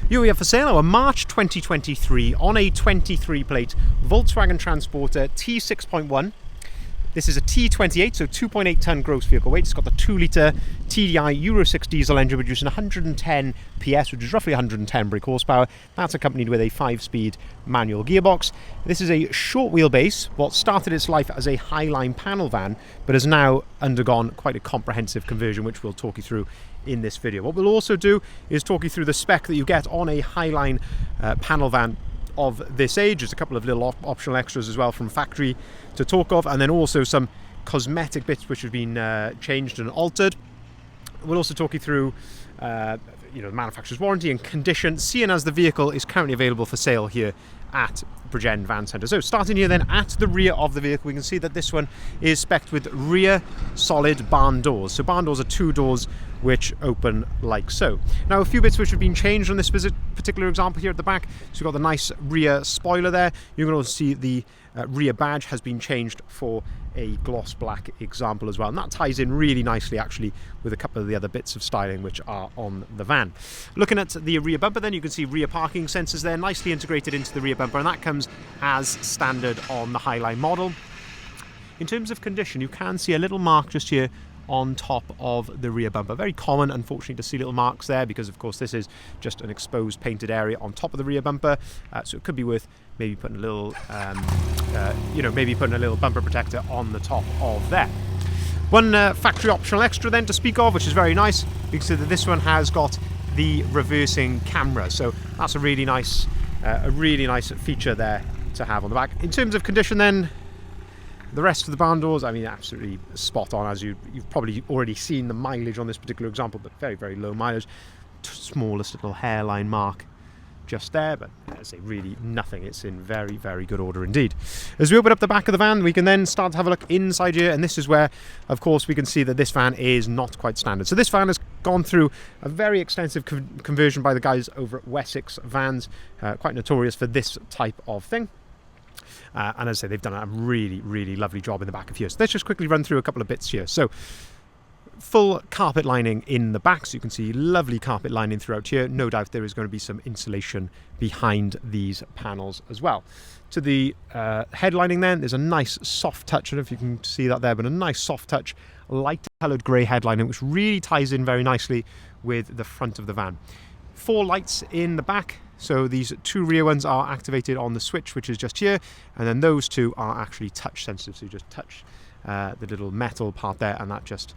Here we have for sale our March 2023 on a 23 plate Volkswagen Transporter T6.1. This is a T28, so 2.8 tonne gross vehicle weight. It's got the 2 litre TDI Euro 6 diesel engine producing 110 PS, which is roughly 110 brake horsepower. That's accompanied with a 5-speed manual gearbox. This is a short wheelbase, what started its life as a Highline panel van, but has now undergone quite a comprehensive conversion, which we'll talk you through in this video. What we'll also do is talk you through the spec that you get on a Highline panel van of this age. There's a couple of little optional extras as well from factory to talk of, and then also some cosmetic bits which have been changed and altered. We'll also talk you through the manufacturer's warranty and condition, seeing as the vehicle is currently available for sale here at Bridgend Van Centre. So starting here then at the rear of the vehicle, we can see that this one is spec'd with rear solid barn doors. So barn doors are 2 doors which open like so. Now a few bits which have been changed on this particular example here at the back. So you've got the nice rear spoiler there. You can also see the rear badge has been changed for a gloss black example as well, and that ties in really nicely actually with a couple of the other bits of styling which are on the van. Looking at the rear bumper then, you can see rear parking sensors there nicely integrated into the rear bumper, and that comes as standard on the Highline model. In terms of condition, you can see a little mark just here on top of the rear bumper. Very common, unfortunately, to see little marks there because, of course, this is just an exposed painted area on top of the rear bumper. So it could be worth maybe putting a little, bumper protector on the top of there. One factory optional extra then to speak of, which is very nice, because this one has got the reversing camera. So that's a really nice feature there to have on the back. In terms of condition, then. The rest of the barn doors, I mean, absolutely spot on, as you've probably already seen the mileage on this particular example, but very, very low mileage. Smallest little hairline mark just there, but as I say, really nothing. It's in very, very good order indeed. As we open up the back of the van, we can then start to have a look inside here, and this is where, of course, we can see that this van is not quite standard. So this van has gone through a very extensive conversion by the guys over at Wessex Vans, quite notorious for this type of thing. And as I say, they've done a really, really lovely job in the back of here. So let's just quickly run through a couple of bits here. So full carpet lining in the back, so you can see lovely carpet lining throughout here. No doubt there is going to be some insulation behind these panels as well. To the headlining then, there's a nice soft touch. I don't know if you can see that there, but a nice soft touch, light coloured grey headlining, which really ties in very nicely with the front of the van. 4 lights in the back. So these 2 rear ones are activated on the switch, which is just here, and then those 2 are actually touch sensitive. So you just touch the little metal part there, and that just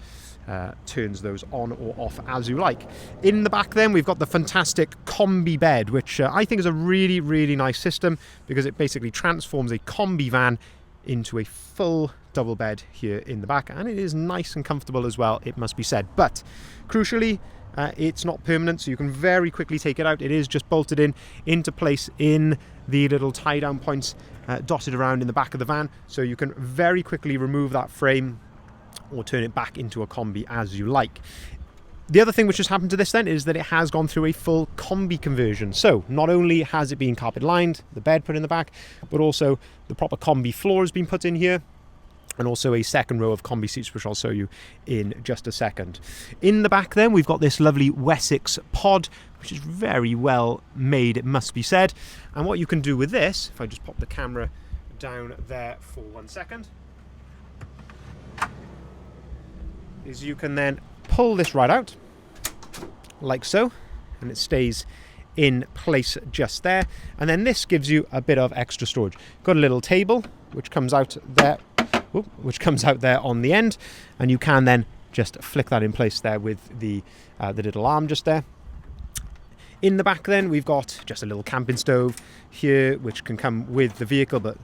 turns those on or off as you like. In the back then, we've got the fantastic Kombi bed, which I think is a really, really nice system because it basically transforms a Kombi van into a full double bed here in the back, and it is nice and comfortable as well, it must be said. But crucially, it's not permanent, so you can very quickly take it out. It is just bolted into place in the little tie-down points dotted around in the back of the van, so you can very quickly remove that frame or turn it back into a Kombi as you like. The other thing which has happened to this then is that it has gone through a full Kombi conversion. So not only has it been carpet lined, the bed put in the back, but also the proper Kombi floor has been put in here, and also a second row of Kombi seats, which I'll show you in just a second. In the back then, we've got this lovely Wessex pod, which is very well made, it must be said. And what you can do with this, if I just pop the camera down there for 1 second, is you can then pull this right out, like so, and it stays in place just there. And then this gives you a bit of extra storage. Got a little table, which comes out there, on the end, and you can then just flick that in place there with the little arm just there. In the back then, we've got just a little camping stove here, which can come with the vehicle, but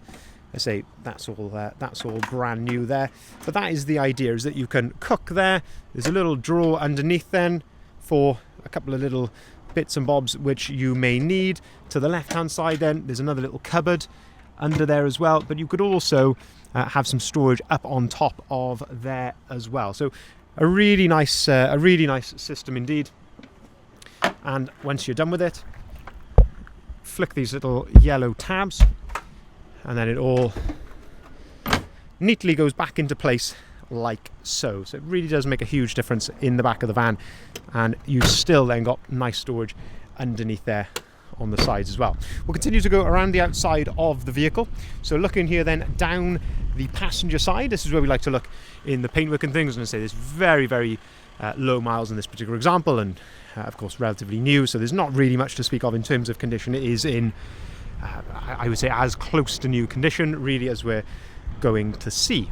I say that's all brand new there. But that is the idea, is that you can cook there. There's a little drawer underneath then for a couple of little bits and bobs which you may need. To the left hand side then, there's another little cupboard under there as well, but you could also have some storage up on top of there as well. So a really nice system indeed. And once you're done with it, flick these little yellow tabs, and then it all neatly goes back into place like so. So it really does make a huge difference in the back of the van, and you've still then got nice storage underneath there on the sides as well. We'll continue to go around the outside of the vehicle. So looking here then down the passenger side, this is where we like to look in the paintwork and things. And I say there's very, very low miles in this particular example, and of course relatively new, so there's not really much to speak of in terms of condition. It is in I would say as close to new condition really as we're going to see.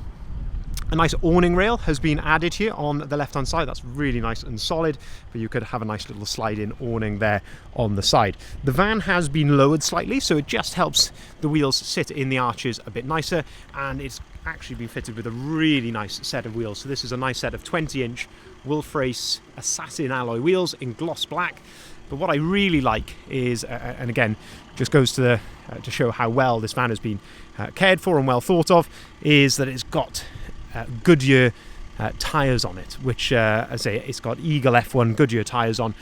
A nice awning rail has been added here on the left hand side. That's really nice and solid, but you could have a nice little slide in awning there on the side. The van has been lowered slightly, so it just helps the wheels sit in the arches a bit nicer, and it's actually been fitted with a really nice set of wheels. So this is a nice set of 20-inch Wolf Race satin alloy wheels in gloss black. But what I really like is, and again, just goes to show how well this van has been cared for and well thought of, is that it's got Goodyear tyres on it, which as I say, it's got Eagle F1 Goodyear tyres on,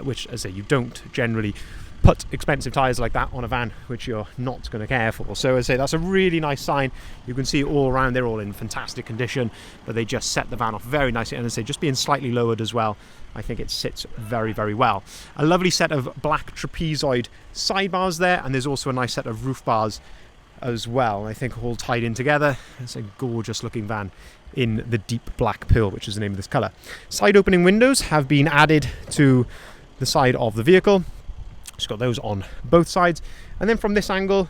which as I say, you don't generally put expensive tyres like that on a van which you're not going to care for. So as I say, that's a really nice sign. You can see all around they're all in fantastic condition, but they just set the van off very nicely, and as I say, just being slightly lowered as well, I think it sits very, very well. A lovely set of black trapezoid sidebars there, and there's also a nice set of roof bars as well. I think all tied in together. It's a gorgeous looking van in the deep black pearl, which is the name of this colour. Side opening windows have been added to the side of the vehicle. Just got those on both sides, and then from this angle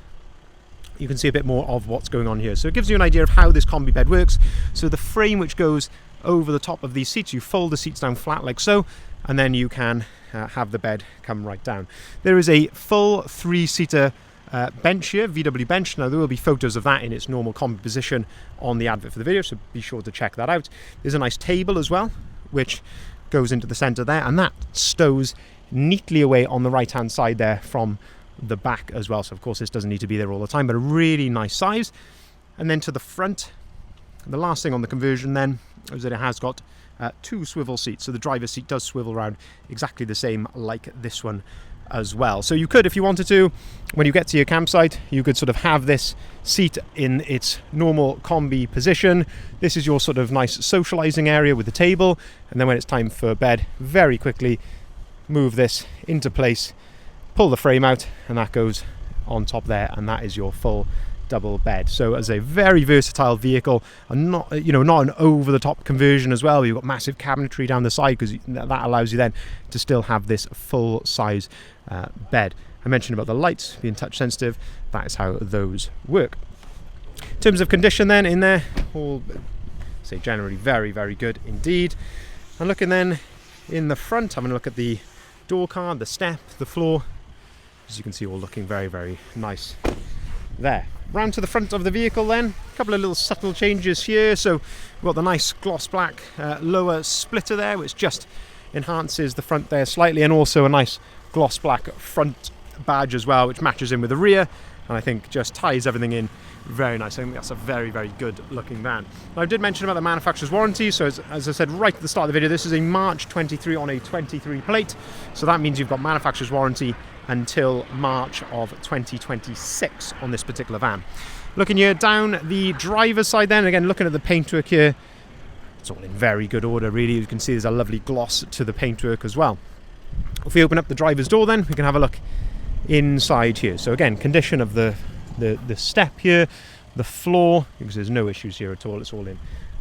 you can see a bit more of what's going on here. So it gives you an idea of how this combi bed works. So the frame which goes over the top of these seats, you fold the seats down flat like so, and then you can have the bed come right down. There is a full 3-seater bench here, VW bench. Now there will be photos of that in its normal combi position on the advert for the video, so be sure to check that out. There's a nice table as well which goes into the centre there, and that stows neatly away on the right hand side there from the back as well. So of course this doesn't need to be there all the time, but a really nice size. And then to the front, the last thing on the conversion then is that it has got 2 swivel seats, so the driver's seat does swivel around exactly the same like this one as well. So you could, if you wanted to, when you get to your campsite, you could sort of have this seat in its normal combi position. This is your sort of nice socializing area with the table, and then when it's time for bed, very quickly move this into place, pull the frame out, and that goes on top there, and that is your full double bed. So as a very versatile vehicle, and not an over-the-top conversion as well. You've got massive cabinetry down the side, because that allows you then to still have this full-size bed. I mentioned about the lights being touch sensitive. That is how those work. In terms of condition then in there, all say generally very, very good indeed. And looking then in the front, having a look at the door card, the step, the floor, as you can see, all looking very, very nice there. Round to the front of the vehicle then, a couple of little subtle changes here. So we've got the nice gloss black lower splitter there, which just enhances the front there slightly, and also a nice gloss black front badge as well, which matches in with the rear, and I think just ties everything in very nice. I think that's a very, very good looking van. Now, I did mention about the manufacturer's warranty. So as I said right at the start of the video, this is a March 23 on a 23 plate, so that means you've got manufacturer's warranty until March of 2026 on this particular van. Looking here down the driver's side then, again looking at the paintwork here, it's all in very good order really. You can see there's a lovely gloss to the paintwork as well. If we open up the driver's door then, we can have a look inside here. So again, condition of the step here, the floor, because there's no issues here at all, it's all in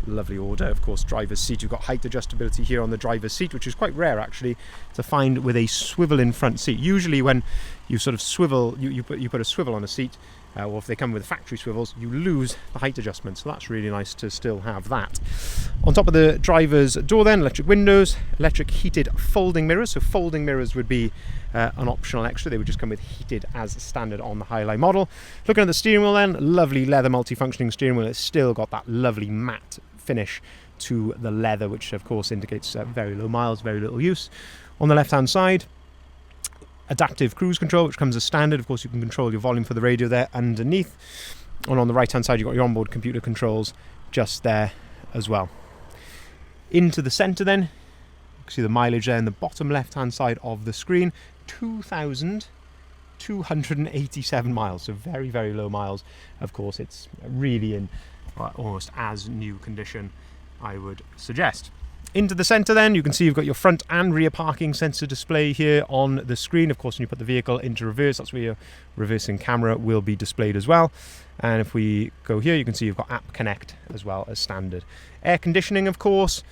lovely order. Of course, driver's seat, you've got height adjustability here on the driver's seat, which is quite rare actually to find with a swivel in front seat. Usually when you sort of swivel, you put a swivel on a seat, or if they come with factory swivels, you lose the height adjustment, so that's really nice to still have that. On top of the driver's door then, electric windows, electric heated folding mirrors. So folding mirrors would be an optional extra. They would just come with heated as standard on the Highline model. Looking at the steering wheel then, lovely leather multifunctioning steering wheel. It's still got that lovely matte finish to the leather, which of course indicates very low miles, very little use. On the left hand side, adaptive cruise control, which comes as standard. Of course, you can control your volume for the radio there underneath. And on the right hand side, you've got your onboard computer controls just there as well. Into the centre then, you can see the mileage there in the bottom left hand side of the screen, 2,287 miles, so very, very low miles. Of course, it's really in almost as new condition, I would suggest. Into the centre then, you can see you've got your front and rear parking sensor display here on the screen. Of course, when you put the vehicle into reverse, that's where your reversing camera will be displayed as well. And if we go here, you can see you've got App Connect as well as standard. Air conditioning, of course.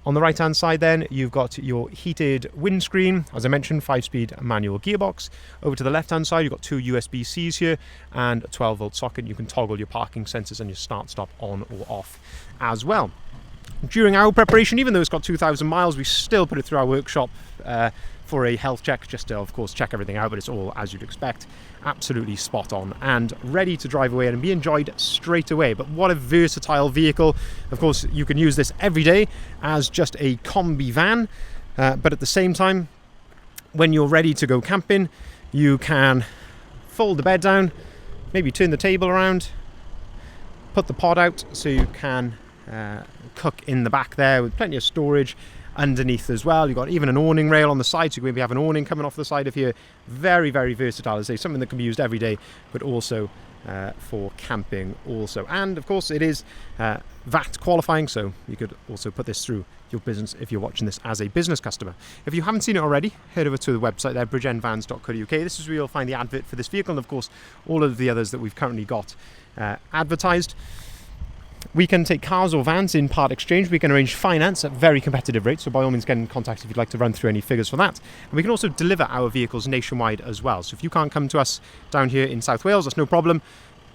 On the right-hand side then, you've got your heated windscreen. As I mentioned, 5-speed manual gearbox. Over to the left-hand side, you've got 2 USB-Cs here and a 12-volt socket. You can toggle your parking sensors and your start-stop on or off as well. During our preparation, even though it's got 2,000 miles, we still put it through our workshop for a health check, just to, of course, check everything out, but it's all as you'd expect. Absolutely spot on and ready to drive away and be enjoyed straight away. But what a versatile vehicle. Of course, you can use this every day as just a combi van, but at the same time, when you're ready to go camping, you can fold the bed down, maybe turn the table around, put the pod out so you can cook in the back there with plenty of storage underneath as well. You've got even an awning rail on the side, so you maybe have an awning coming off the side of here. Very, very versatile. As I say, something that can be used every day, but also for camping also. And of course it is VAT qualifying, so you could also put this through your business if you're watching this as a business customer. If you haven't seen it already, head over to the website there, bridgeendvans.co.uk. This is where you'll find the advert for this vehicle and of course all of the others that we've currently got advertised. We can take cars or vans in part exchange. We can arrange finance at very competitive rates, so by all means get in contact if you'd like to run through any figures for that. And we can also deliver our vehicles nationwide as well. So if you can't come to us down here in South Wales, that's no problem.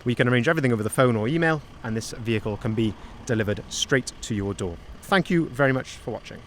We can arrange everything over the phone or email, and this vehicle can be delivered straight to your door. Thank you very much for watching.